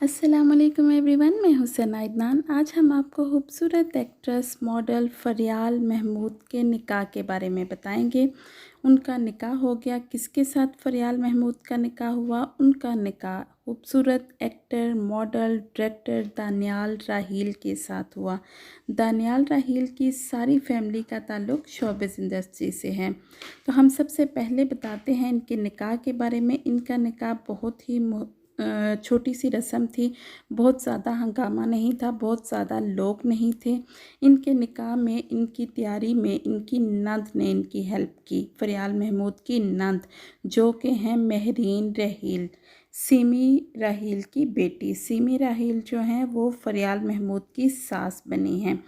अस्सलाम वालेकुम एवरीवन, मैं हूं सना इदनान। आज हम आपको खूबसूरत एक्ट्रेस मॉडल फ़रियाल महमूद के निकाह के बारे में बताएंगे। उनका निकाह हो गया, किसके साथ फ़रियाल महमूद का निकाह हुआ। उनका निकाह खूबसूरत एक्टर मॉडल डायरेक्टर दानियाल राहील के साथ हुआ। दानियाल राहील की सारी फैमिली का ताल्लुक़ शोबिज़ इंडस्ट्री से है। तो हम सबसे पहले बताते हैं इनके निकाह के बारे में। इनका निकाह बहुत ही छोटी सी रस्म थी, बहुत ज़्यादा हंगामा नहीं था, बहुत ज़्यादा लोग नहीं थे। इनके निकाह में, इनकी तैयारी में इनकी नंद ने इनकी हेल्प की। फ़रियाल महमूद की नंद जो कि हैं महरीन राहील, सीमी राहील की बेटी। सीमी राहील जो हैं वो फ़रियाल महमूद की सास बनी हैं।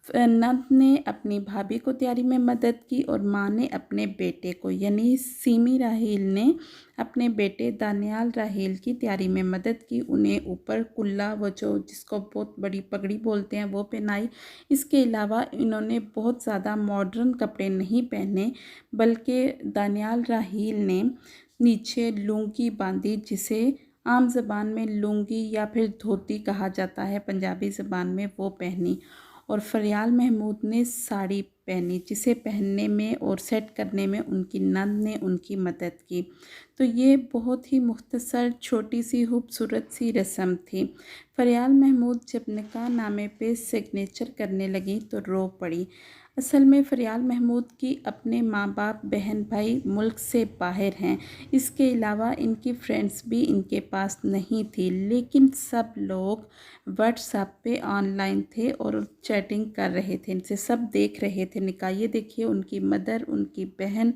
नंद ने अपनी भाभी को तैयारी में मदद की और माँ ने अपने बेटे को, यानी सीमी राहील ने अपने बेटे दानियाल राहील की तैयारी में मदद की। उन्हें ऊपर कुल्ला, वो जो जिसको बहुत बड़ी पगड़ी बोलते हैं, वो पहनाई। इसके अलावा इन्होंने बहुत ज़्यादा मॉडर्न कपड़े नहीं पहने, बल्कि दानियाल राहील ने नीचे लुंगी बांधी, जिसे आम ज़बान में लुंगी या फिर धोती कहा जाता है पंजाबी ज़बान में, वो पहनी। और फ़रियाल महमूद ने साड़ी पहनी, जिसे पहनने में और सेट करने में उनकी नंद ने उनकी मदद की। तो ये बहुत ही मुख्तसर छोटी सी खूबसूरत सी रस्म थी। फ़रियाल महमूद जब निकाह नामे पे सिग्नेचर करने लगी तो रो पड़ी। असल में फ़रियाल महमूद की अपने माँ बाप बहन भाई मुल्क से बाहर हैं। इसके अलावा इनकी फ्रेंड्स भी इनके पास नहीं थी, लेकिन सब लोग व्हाट्सएप पे ऑनलाइन थे और चैटिंग कर रहे थे, इनसे सब देख रहे थे निकाह। ये देखिए, उनकी मदर, उनकी बहन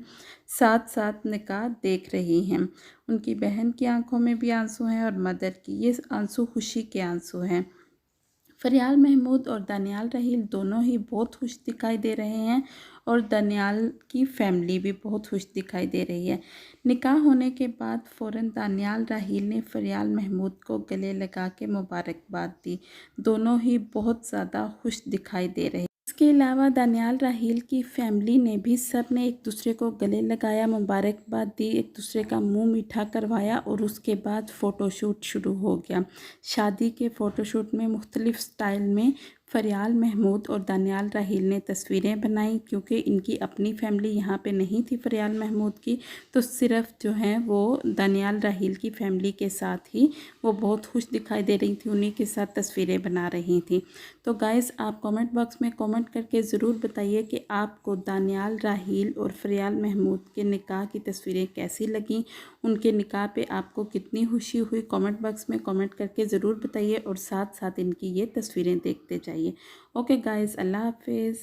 साथ साथ निकाह देख रही हैं। उनकी बहन की आंखों में भी आंसू हैं और मदर की, ये आंसू खुशी के आंसू हैं। फ़रियाल महमूद और दानियाल राहील दोनों ही बहुत खुश दिखाई दे रहे हैं और दानियाल की फैमिली भी बहुत खुश दिखाई दे रही है। निकाह होने के बाद फ़ौरन दानियाल राहील ने फ़रियाल महमूद को गले लगा के मुबारकबाद दी। दोनों ही बहुत ज़्यादा खुश दिखाई दे रहे। इसके अलावा दानियाल राहील की फैमिली ने भी, सब ने एक दूसरे को गले लगाया, मुबारकबाद दी, एक दूसरे का मुंह मीठा करवाया और उसके बाद फ़ोटोशूट शुरू हो गया। शादी के फ़ोटोशूट में मुख्तलिफ़ स्टाइल में फ़रियाल महमूद और दानियाल राहील ने तस्वीरें बनाई, क्योंकि इनकी अपनी फैमिली यहाँ पे नहीं थी फ़रियाल महमूद की, तो सिर्फ जो हैं वो दानियाल राहील की फैमिली के साथ ही वो बहुत खुश दिखाई दे रही थी, उन्हीं के साथ तस्वीरें बना रही थी। तो गाइज़, आप कमेंट बॉक्स में कमेंट करके ज़रूर बताइए कि आपको दानियाल राहील और फ़रियाल महमूद के निकाह की तस्वीरें कैसी लगीं। उनके निकाह पे आपको कितनी खुशी हुई, कमेंट बॉक्स में कमेंट करके ज़रूर बताइए और साथ साथ इनकी ये तस्वीरें देखते जाइए। ओके गाइज़, अल्लाह हाफिज़।